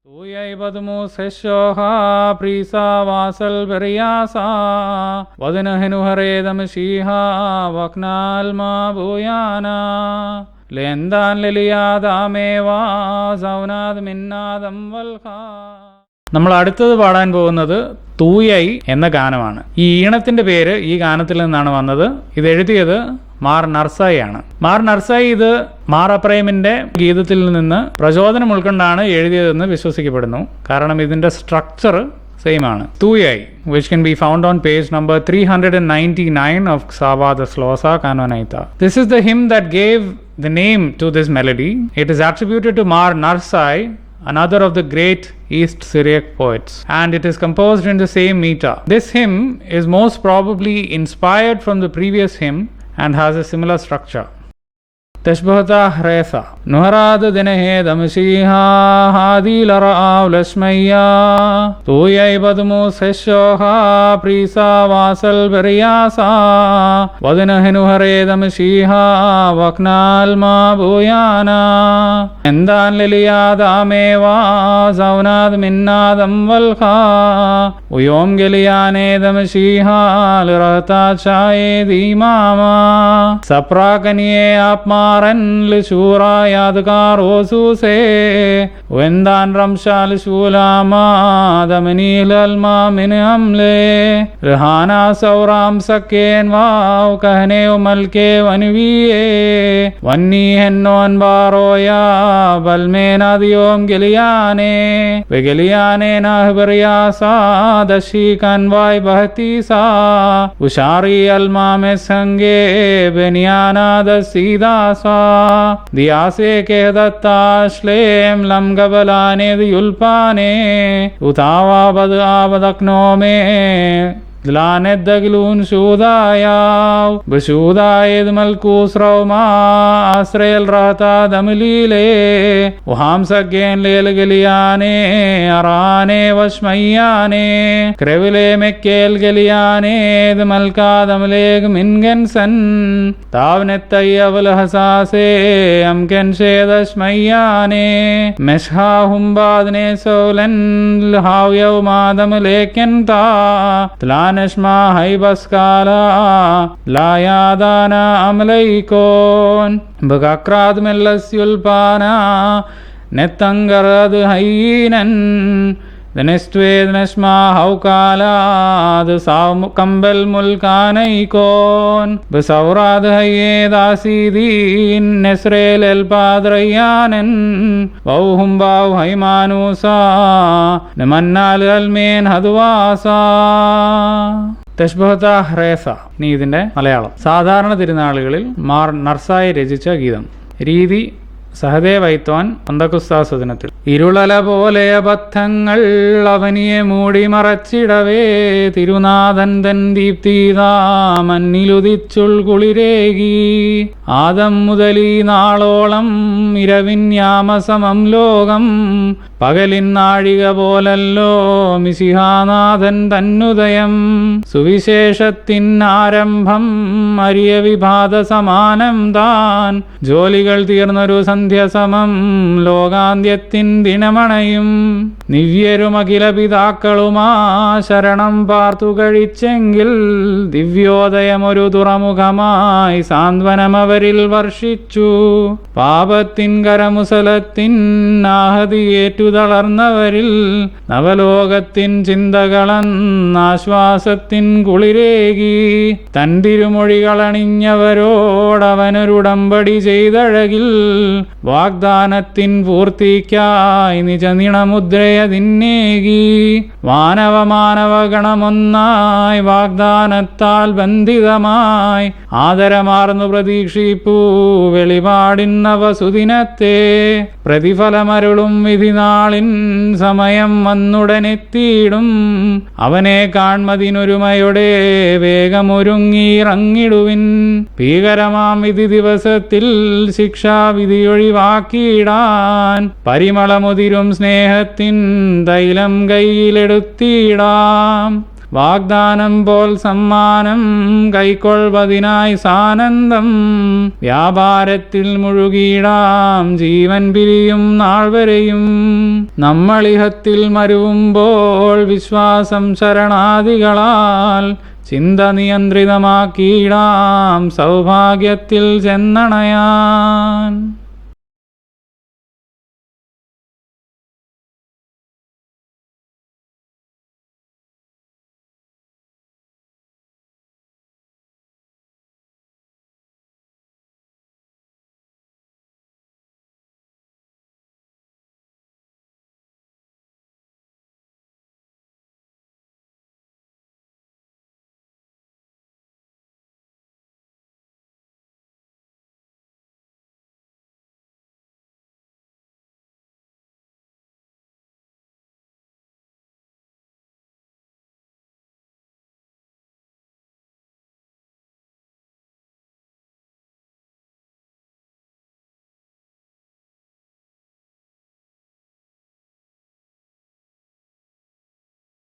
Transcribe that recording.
തൂയൈപതുമൂസെശോഹ പ്രീസാ വാസൽ ബെറിയാസാ വദനഹനുഹരേദമശീഹ വക്നാൽമാ ഭൂയാന ലെന്താൻ ലലിയാദാമേവാ സൗനാദ് മിന്നാദം വൽഹ. നമ്മൾ അടുത്തത് പാടാൻ പോകുന്നത് തൂയൈ എന്ന ഗാനമാണ്. ഈ ഈണത്തിന്റെ പേര് ഈ ഗാനത്തിൽ നിന്നാണ് വന്നത്. ഇത് എഴുതിയത് മാർ നർസായി ആണ്. മാർ നർസായി ഇത് മാർ അപ്രൈമിന്റെ ഗീതത്തിൽ നിന്ന് പ്രചോദനം ഉൾക്കൊണ്ടാണ് എഴുതിയതെന്ന് വിശ്വസിക്കപ്പെടുന്നു. കാരണം ഇതിന്റെ സ്ട്രക്ചർ സെയിം ആണ്. തൂയൈ, which can be found on page number 399 of Ksava the Slosa Canonita. This is the hymn that gave the name to this melody. It is attributed to Mar Narsai, another of the great East Syriac poets, and it is composed in the same meter. This hymn is most probably inspired from the previous hymn and has a similar structure. Tashbahata Hresa Nuharad Dinehe Damshiha Hadilara Avlashmaya Tuyai Badmu Seshoha Prisa Vasal Beriasa Vadinahenuhare Damshiha Vaknalma Buyana Endan Liliyadameva Zaunad Minnadam Valha Uyom Giliane Damshiha Lirata Chaye Dimama Saprakaniye Apma ലിശൂറാ യാദ്കാറോസൂസേ വെന്താൻ റംശാൽ ശൂലാമാ ദമനീലൽമാ മിൻ ഹംലേ റഹാനാ സൗറാം സക്കേൻ വാവ് കഹനേ മൽക്കേ വൻവിയേ വന്നി ഹെന്നോൻ ബാറോയാ ബൽമേനാദിയോം ഗലിയാനേ വെഗലിയാനേ നാഹ്ബറിയാസാ ദശി കൻവായ് ബഹതീസാ ഉഷാറി അൽമാമെ സംഗേ ബനിയാനാ ദസീദാ ദിയാസേ കേ ദത്താശ്ലേം ലം ഗബലാനേ ദിയുൽപാനേ ഉതാവാ bad ആബദക്നോ may ദ്ലാനെദ്ദഗ്ലൂൻ ശൂദായാവ് ബശൂദായത് മൽക്കൂസ് റൗമാ ആശ്രയൽ റഹതാ ദമലീലേ ഉഹാം സഗ്ഗേൻ ലേൽ ഗലിയാനേ അറാനേ വഷ്മയ്യാനേ ക്രെവിലേ മെക്കേൽ ഗലിയാനേത് മൽക്കാ ദമലേഗ് മിൻഗൻസൻ താവ്നെത്തയ്യവൽ ഹസാസേ അംകൻ ശേദഷ്മയ്യാനേ മെഷ്ഹാ ഹുംബാദ്നേ സൗലൻ ഹാവ്യവ് മാദമലേക്കൻ താ നഷ്മാ ഹൈബസ്കാല ലായാദാന അമലൈക്കോൻ ബഗക്രാദ് മെല്ലസ്യുൽപാന നെത്തങ്കറദ് Hainan ദനസ്ത്വേദ് നഷ്മാ ഹൗകാലാദ് സാവ് compel മുൽക്കാനൈക്കോൻ ബസൗറാദ് ഹയ്യേദാസീദീൻ നെസ്രേൽ എൽപാദ്രയ്യാനൻ വൗഹും bough ഹൈമാനൂസാ നമന്നാൽ അൽമേൻ ഹദ്വാസാ. തശ്ബഹത ഹ്രേസ. ഇനി ഇതിന്റെ മലയാളം. സാധാരണ തിരുനാളുകളിൽ മാർ നർസായി രചിച്ച ഗീതം. രീതി സഹദേവൈത്വാൻ പന്തകുസ്താസുദിനത്തിൽ. ഇരുളല പോലെ അബദ്ധങ്ങൾ അവനിയെ മൂടി മറച്ചിടവേ തിരുനാഥൻ തൻ ദീപ്തീതാ മന്നിലുദിച്ചുൾ കുളിരേകി ആദം മുതലീ നാളോളം ഇരവിൻ യാമസമം ലോകം പകലിൻ നാഴിക പോലല്ലോ മിശിഹാനാഥൻ തന്നുദയം സുവിശേഷത്തിൻ ആരംഭം അരിയ വിഭാത സമാനം താൻ ജോലികൾ തീർന്നൊരു സന്ധ്യസമം ലോകാന്ത്യത്തിൻ ദിനമണയും നിവ്യരുമഖില പിതാക്കളുമാ ശരണം പാർത്തു കഴിച്ചെങ്കിൽ ദിവ്യോദയമൊരു തുറമുഖമായി സാന്ത്വനമവരിൽ വർഷിച്ചു പാപത്തിൻ കരമുസലത്തിൻ ആഹതിയേറ്റു തളർന്നവരിൽ നവലോകത്തിൻ ചിന്തകളന്നാശ്വാസത്തിൻ കുളിരേകി തൻ തിരുമൊഴികളണിഞ്ഞവരോടവനൊരുടമ്പടി ചെയ്തഴകിൽ വാഗ്ദാനത്തിൻ പൂർത്തിക്കായി നിജനിണമുദ്രയതിന്നേകി മാനവഗണമൊന്നായി വാഗ്ദാനത്താൽ ബന്ധിതമായി ആദരമാർന്നു പ്രതീക്ഷിപ്പൂ വെളിപാടിന്നവ സുദിനത്തെ പ്രതിഫലമരുളും വിധിനാളിൻ സമയം വന്നുടനെത്തിയിടും അവനെ കാൺമതിനൊരുമയുടെ വേഗമൊരുങ്ങിയിറങ്ങിടുവിൻ ഭീകരമാം വിധി ദിവസത്തിൽ ശിക്ഷാവിധിയൊഴിവാക്കിയിടാൻ പരിമളമുതിരും സ്നേഹത്തിൻ തൈലം കയ്യിലെടുത്തിടാം വാഗ്ദാനം പോൽ സമ്മാനം കൈക്കൊള്ളുവതിനായി സാനന്ദം. വ്യാപാരത്തിൽ മുഴുകിയിടാം ജീവൻ പിരിയും നാൾ വരെയും. നമ്മളിഹത്തിൽ മരുവുമ്പോൾ വിശ്വാസം ശരണാദികളാൽ ചിന്ത നിയന്ത്രിതമാക്കിയിടാം സൗഭാഗ്യത്തിൽ ചെന്നണയാൻ.